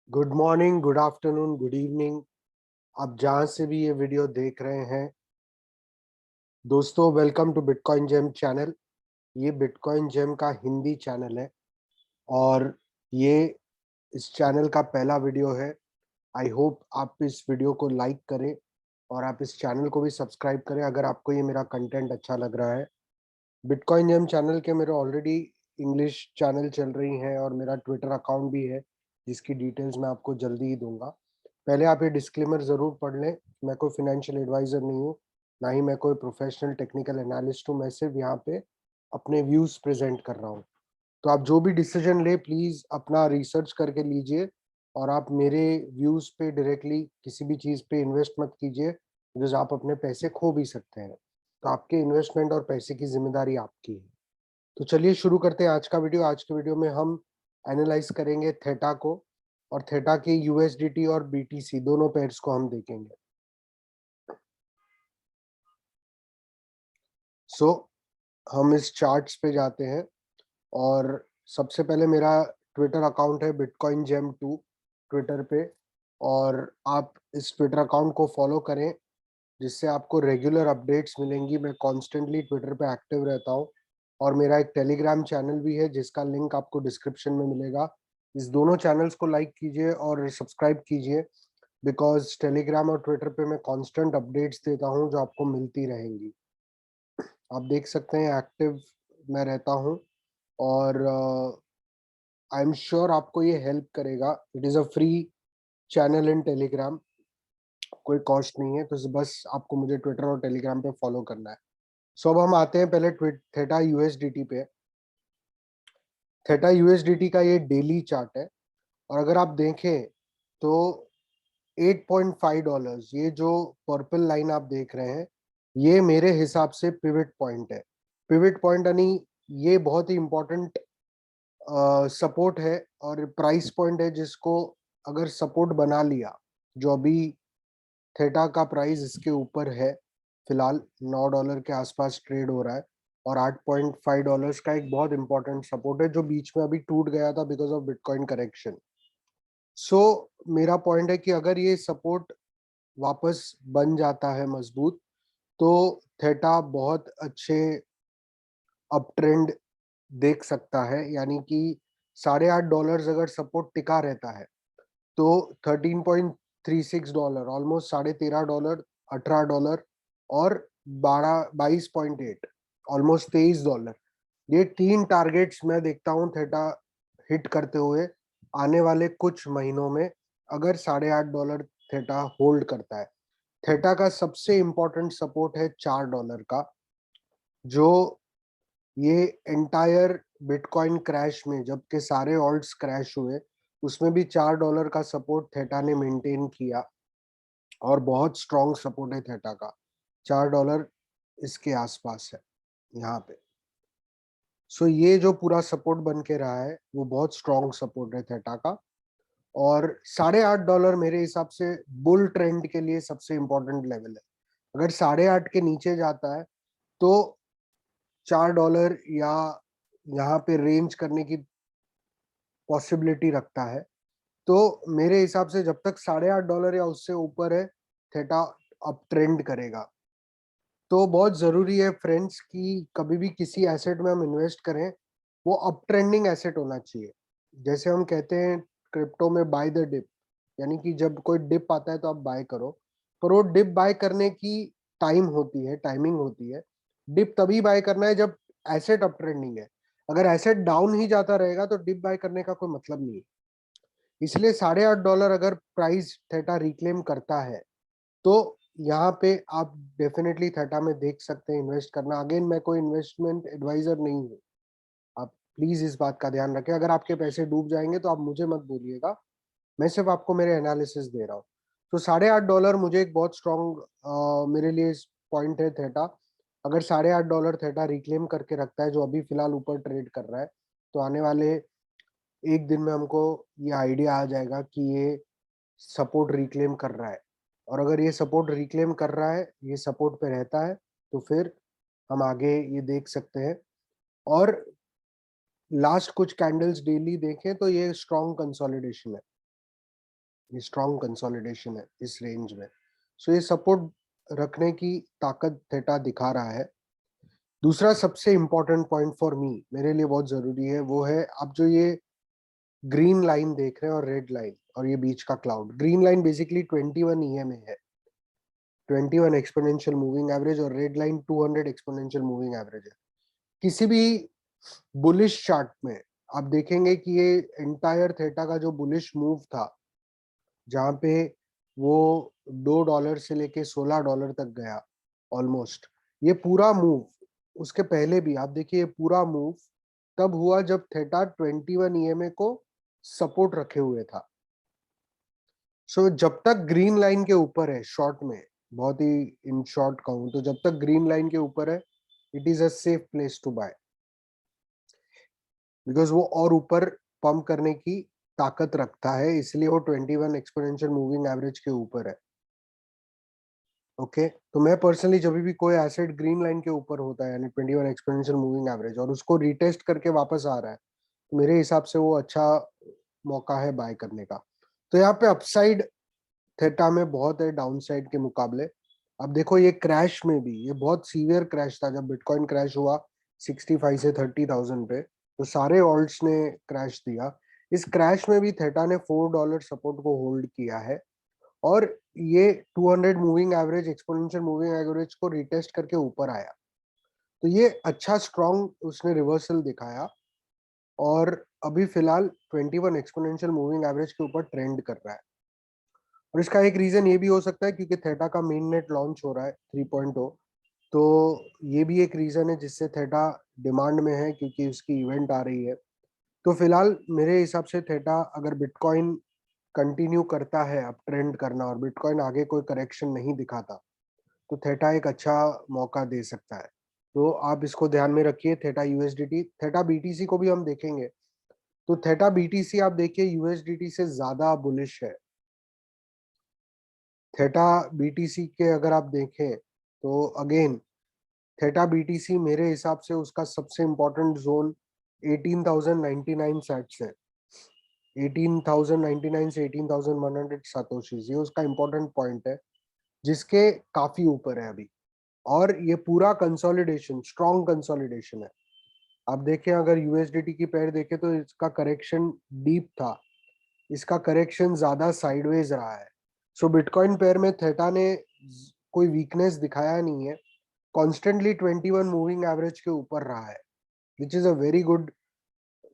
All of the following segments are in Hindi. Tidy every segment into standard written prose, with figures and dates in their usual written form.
Good morning, good afternoon, good evening. आप जहां से भी ये वीडियो देख रहे हैं, दोस्तों, welcome to bitcoin gem channel. ये बिटकॉइन जेम का हिंदी चैनल है और ये इस चैनल का पहला वीडियो है। आई होप आप इस वीडियो को लाइक करें और आप इस चैनल को भी सब्सक्राइब करें अगर आपको ये मेरा कंटेंट अच्छा लग रहा है। बिटकॉइन जेम चैनल के मेरे ऑलरेडी इंग्लिश चैनल चल रही हैं और मेरा ट्विटर अकाउंट भी है, जिसकी डिटेल्स मैं आपको जल्दी ही दूंगा। पहले आप ये डिस्क्लेमर ज़रूर पढ़ लें। मैं कोई फाइनेंशियल एडवाइज़र नहीं हूँ, ना ही मैं कोई प्रोफेशनल टेक्निकल एनालिस्ट हूँ। मैं सिर्फ यहाँ पे अपने व्यूज़ प्रेजेंट कर रहा हूँ। तो आप जो भी डिसीजन ले, प्लीज़ अपना रिसर्च करके लीजिए और आप मेरे व्यूज़ पे डायरेक्टली किसी भी चीज़ पे इन्वेस्ट मत कीजिए, बिकॉज़ आप अपने पैसे खो भी सकते हैं। तो आपके इन्वेस्टमेंट और पैसे की ज़िम्मेदारी आपकी है। तो चलिए शुरू करते हैं आज का वीडियो। आज के वीडियो में हम एनालाइज़ करेंगे थेटा को, और थेटा के यूएसडीटी और बीटीसी दोनों पेयर्स को हम देखेंगे। सो हम इस चार्ट्स पे जाते हैं और सबसे पहले मेरा ट्विटर अकाउंट है बिटकॉइन जेम 2 ट्विटर पे, और आप इस ट्विटर अकाउंट को फॉलो करें, जिससे आपको रेगुलर अपडेट्स मिलेंगी। मैं कॉन्स्टेंटली ट्विटर पे एक्टिव रहता हूँ और मेरा एक टेलीग्राम चैनल भी है जिसका लिंक आपको डिस्क्रिप्शन में मिलेगा। इस दोनों चैनल्स को लाइक कीजिए और सब्सक्राइब कीजिए, बिकॉज टेलीग्राम और ट्विटर पे मैं कांस्टेंट अपडेट्स देता हूँ जो आपको मिलती रहेंगी। आप देख सकते हैं एक्टिव मैं रहता हूँ और आई एम श्योर आपको ये हेल्प करेगा। It is a free channel in Telegram, कोई कॉस्ट नहीं है। तो बस आपको मुझे ट्विटर और टेलीग्राम पे फॉलो करना है। सो अब हम आते हैं पहले थेटा यूएसडीटी पे। थेटा यूएसडीटी का ये डेली चार्ट है और अगर आप देखें तो $8.5, ये जो पर्पल लाइन आप देख रहे हैं, ये मेरे हिसाब से पिवट पॉइंट है। पिवट पॉइंट यानी ये बहुत ही इंपॉर्टेंट सपोर्ट है और प्राइस पॉइंट है, जिसको अगर सपोर्ट बना लिया, जो अभी थेटा का प्राइस इसके ऊपर है, फिलहाल $9 के आसपास ट्रेड हो रहा है, और $8.5 का एक बहुत इंपॉर्टेंट सपोर्ट है जो बीच में अभी टूट गया था बिकॉज ऑफ बिटकॉइन करेक्शन। सो मेरा पॉइंट है कि अगर ये सपोर्ट वापस बन जाता है मजबूत, तो थेटा बहुत अच्छे अप ट्रेंड देख सकता है। यानी कि $8.5 अगर सपोर्ट टिका रहता है, तो $13.36, ऑलमोस्ट $13.5, $18 और 22.8, ऑलमोस्ट $23, ये तीन टारगेट्स मैं देखता हूँ थेटा हिट करते हुए आने वाले कुछ महीनों में, अगर $8.5 थेटा होल्ड करता है। थेटा का सबसे इंपॉर्टेंट सपोर्ट है $4 का, जो ये एंटायर बिटकॉइन क्रैश में, जबकि सारे ऑल्ट्स क्रैश हुए, उसमें भी $4 का सपोर्ट थेटा ने मेंटेन किया और बहुत स्ट्रॉन्ग सपोर्ट है थेटा का। $4 इसके आसपास है यहाँ पे। सो ये जो पूरा सपोर्ट बन के रहा है वो बहुत स्ट्रॉन्ग सपोर्ट है थेटा का। और $8.5 मेरे हिसाब से बुल ट्रेंड के लिए सबसे इंपॉर्टेंट लेवल है। अगर 8.5 के नीचे जाता है तो $4 या यहाँ पे रेंज करने की पॉसिबिलिटी रखता है। तो मेरे हिसाब से जब तक $8.5 या उससे ऊपर है, थेटा अप ट्रेंड करेगा। तो बहुत ज़रूरी है फ्रेंड्स कि कभी भी किसी एसेट में हम इन्वेस्ट करें, वो अप ट्रेंडिंग एसेट होना चाहिए। जैसे हम कहते हैं क्रिप्टो में बाय द डिप, यानी कि जब कोई डिप आता है तो आप बाय करो, पर वो डिप बाय करने की टाइम होती है, टाइमिंग होती है। डिप तभी बाय करना है जब एसेट अप ट्रेंडिंग है। अगर एसेट डाउन ही जाता रहेगा तो डिप बाय करने का कोई मतलब नहीं है। इसलिए $8.5 अगर प्राइस थेटा रिक्लेम करता है, तो यहाँ पे आप डेफिनेटली थेटा में देख सकते हैं इन्वेस्ट करना। अगेन, मैं कोई इन्वेस्टमेंट एडवाइजर नहीं हूँ, आप प्लीज इस बात का ध्यान रखें। अगर आपके पैसे डूब जाएंगे तो आप मुझे मत बोलिएगा, मैं सिर्फ आपको मेरे एनालिसिस दे रहा हूँ। तो $8.5 मुझे एक बहुत स्ट्रॉन्ग मेरे लिए पॉइंट है थेटा। अगर $8.5 थेटा रिक्लेम करके रखता है, जो अभी फिलहाल ऊपर ट्रेड कर रहा है, तो आने वाले एक दिन में हमको ये आइडिया आ जाएगा कि ये सपोर्ट रिक्लेम कर रहा है। और अगर ये सपोर्ट रिक्लेम कर रहा है, ये सपोर्ट पे रहता है, तो फिर हम आगे ये देख सकते हैं। और लास्ट कुछ कैंडल्स डेली देखें तो ये स्ट्रॉन्ग कंसोलिडेशन है। ये स्ट्रॉन्ग कंसोलिडेशन है इस रेंज में। सो ये सपोर्ट रखने की ताकत थेटा दिखा रहा है। दूसरा सबसे इंपॉर्टेंट पॉइंट फॉर मी, मेरे लिए बहुत जरूरी है, वो है आप जो ये ग्रीन लाइन देख रहे हैं और रेड लाइन और ये बीच का cloud. Green line basically 21 EMA है, 21 एक्सपोनेंशियल मूविंग एवरेज, और red line 200 exponential moving average है। किसी भी बुलिश चार्ट में आप देखेंगे कि ये एंटायर थेटा का जो बुलिश मूव था, जहां पे वो $2 से लेके $16 तक गया ऑलमोस्ट, ये पूरा मूव, उसके पहले भी आप देखिए, ये पूरा मूव तब हुआ जब थेटा 21 ईएमए को सपोर्ट रखे हुए था। सो जब तक ग्रीन लाइन के ऊपर है शॉर्ट में, बहुत ही इन शॉर्ट कहूं तो, जब तक ग्रीन लाइन के ऊपर है, it is a safe place to buy, because वो और ऊपर पंप करने की ताकत रखता है, इसलिए वो 21 एक्सपोनेंशियल मूविंग एवरेज के ऊपर है। ओके तो मैं पर्सनली जब भी कोई एसेट ग्रीन लाइन के ऊपर होता है, यानी 21 एक्सपोनेंशियल मूविंग एवरेज, और उसको रिटेस्ट करके वापस आ रहा है, तो मेरे हिसाब से वो अच्छा मौका है बाय करने का। तो यहाँ पे अपसाइड थेटा में बहुत है डाउन साइड के मुकाबले। अब देखो ये क्रैश में भी, ये बहुत सीवियर क्रैश था जब बिटकॉइन क्रैश हुआ 65 से 30,000 पे, तो सारे ऑल्ट्स ने क्रैश दिया। इस क्रैश में भी थेटा ने $4 सपोर्ट को होल्ड किया है, और ये 200 moving average, exponential moving average को रिटेस्ट करके ऊपर आया। तो ये अच्छा स्ट्रॉन्ग उसने रिवर्सल दिखाया, और अभी फिलहाल 21 एक्सपोनेंशियल मूविंग एवरेज के ऊपर ट्रेंड कर रहा है। और इसका एक रीजन ये भी हो सकता है क्योंकि थेटा का मेन नेट लॉन्च हो रहा है 3.0, तो ये भी एक रीजन है जिससे थेटा डिमांड में है, क्योंकि उसकी इवेंट आ रही है। तो फिलहाल मेरे हिसाब से थेटा, अगर बिटकॉइन कंटिन्यू करता है अब ट्रेंड करना और बिटकॉइन आगे कोई करेक्शन नहीं दिखाता, तो थेटा एक अच्छा मौका दे सकता है। तो आप इसको ध्यान में रखिए। थेटा यूएसडीटी, थेटा बीटीसी को भी हम देखेंगे, तो थेटा बीटीसी आप देखिए यूएसडीटी से ज्यादा बुलिश है। थेटा बीटीसी के अगर आप देखें तो अगेन थेटा बीटीसी मेरे हिसाब से उसका सबसे इंपॉर्टेंट जोन 18,099 सेट्स है। 18,099 से 18,100 सातोशीज, ये उसका इंपॉर्टेंट पॉइंट है, जिसके काफी ऊपर है अभी। और ये पूरा कंसोलिडेशन, स्ट्रॉन्ग कंसोलिडेशन है। आप देखें, अगर यूएसडीटी की पेयर देखें तो इसका करेक्शन डीप था, इसका करेक्शन ज्यादा साइडवेज रहा है। सो बिटकॉइन पेयर में थेटा ने कोई वीकनेस दिखाया नहीं है, कॉन्स्टेंटली 21 मूविंग एवरेज के ऊपर रहा है, which is a very good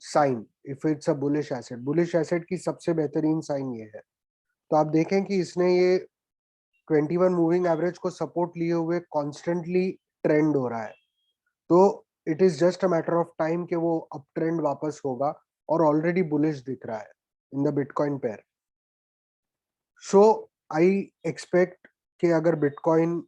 sign if it's a bullish asset. Bullish asset की सबसे बेहतरीन साइन ये है। तो आप देखें कि इसने ये 21 मूविंग एवरेज को सपोर्ट लिए हुए कॉन्स्टेंटली ट्रेंड हो रहा है, तो it is just a matter of time कि वो अप ट्रेंड वापस होगा, और ऑलरेडी बुलिश दिख रहा है in the bitcoin pair. So I expect कि अगर बिटकॉइन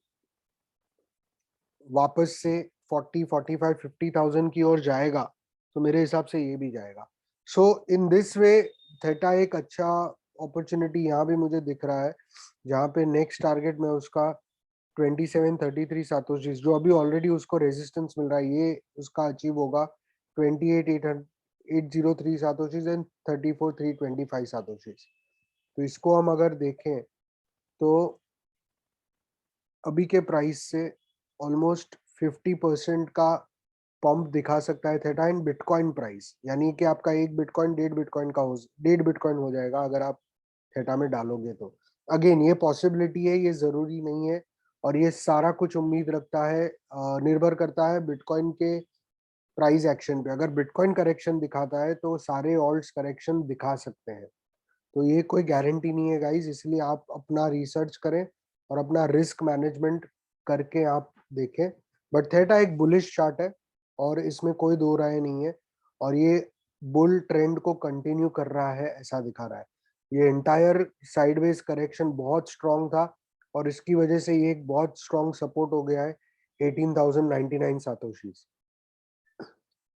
वापस से 40, 45, 50,000 की ओर जाएगा, तो मेरे हिसाब से ये भी जाएगा। सो इन दिस वे थेटा एक अच्छा अपॉर्चुनिटी यहाँ भी मुझे दिख रहा है, जहाँ पे नेक्स्ट टारगेट में उसका 2733 सातोशीज, जो अभी ऑलरेडी उसको रेजिस्टेंस मिल रहा है, ये उसका अचीव होगा 28,803 सातोशीज एंड 34,325 सातोशीज। तो इसको हम अगर देखें तो अभी के प्राइस से ऑलमोस्ट 50% का पंप दिखा सकता है थेटा इन बिटकॉइन प्राइस, यानी कि आपका एक बिटकॉइन 1.5 बिटकॉइन हो जाएगा अगर आप थेटा में डालोगे तो। अगेन ये पॉसिबिलिटी है, ये जरूरी नहीं है, और ये सारा कुछ उम्मीद रखता है, निर्भर करता है बिटकॉइन के प्राइस एक्शन पे। अगर बिटकॉइन करेक्शन दिखाता है तो सारे ऑल्ट्स करेक्शन दिखा सकते हैं, तो ये कोई गारंटी नहीं है गाइस, इसलिए आप अपना रिसर्च करें और अपना रिस्क मैनेजमेंट करके आप देखें। बट थेटा एक बुलिश चार्ट है, और इसमें कोई दो राय नहीं है, और ये बुल ट्रेंड को कंटिन्यू कर रहा है ऐसा दिखा रहा है। ये एंटायर साइडवेज करेक्शन बहुत स्ट्रांग था, और इसकी वजह से ये एक बहुत स्ट्रांग सपोर्ट हो गया है 18,099 सातोशीज।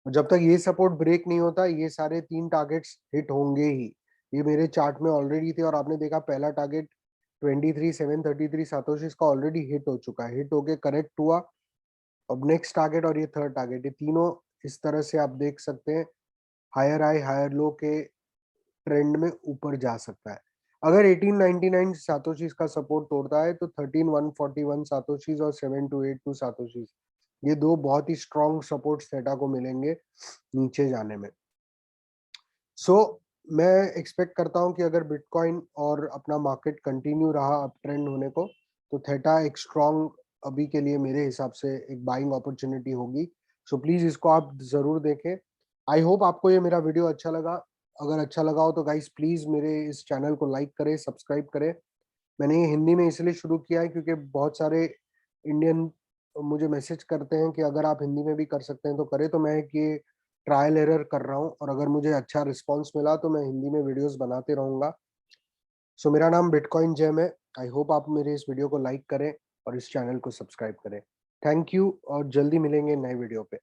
जब तक ये सपोर्ट ब्रेक नहीं होता, ये सारे तीन टारगेट्स हिट होंगे ही। ये मेरे चार्ट में ऑलरेडी थे, और आपने देखा पहला टारगेट 23,733 सातोशीज का ऑलरेडी हिट हो चुका है, हिट होके करेक्ट हुआ। अब नेक्स्ट टारगेट और ये थर्ड टारगेट, ये तीनों इस तरह से आप देख सकते हैं हायर हाई हायर लो के ट्रेंड में ऊपर जा सकता है। अगर 1899 सातोशीज का सपोर्ट तोड़ता है तो 13141 सातोशीज और 7282 सातोशीज, ये दो बहुत ही स्ट्रॉन्ग सपोर्ट थेटा को मिलेंगे नीचे जाने में। सो मैं एक्सपेक्ट करता हूं कि अगर बिटकॉइन और अपना मार्केट कंटिन्यू रहा अप ट्रेंड होने को, तो थेटा एक स्ट्रॉन्ग अभी के लिए मेरे हिसाब से एक बाइंग अपॉर्चुनिटी होगी। सो प्लीज इसको आप जरूर देखें। आई होप आपको ये मेरा वीडियो अच्छा लगा। अगर अच्छा लगा हो तो गाइस प्लीज मेरे इस चैनल को लाइक करें, सब्सक्राइब करें। मैंने ये हिंदी में इसलिए शुरू किया है क्योंकि बहुत सारे इंडियन मुझे मैसेज करते हैं कि अगर आप हिंदी में भी कर सकते हैं तो करें। तो मैं एक ये ट्रायल एरर कर रहा हूँ, और अगर मुझे अच्छा रिस्पॉन्स मिला तो मैं हिंदी में वीडियोस बनाते रहूंगा। सो मेरा नाम बिटकॉइन जैम है। आई होप आप मेरे इस वीडियो को लाइक करें और इस चैनल को सब्सक्राइब करें। थैंक यू, और जल्दी मिलेंगे नए वीडियो पे।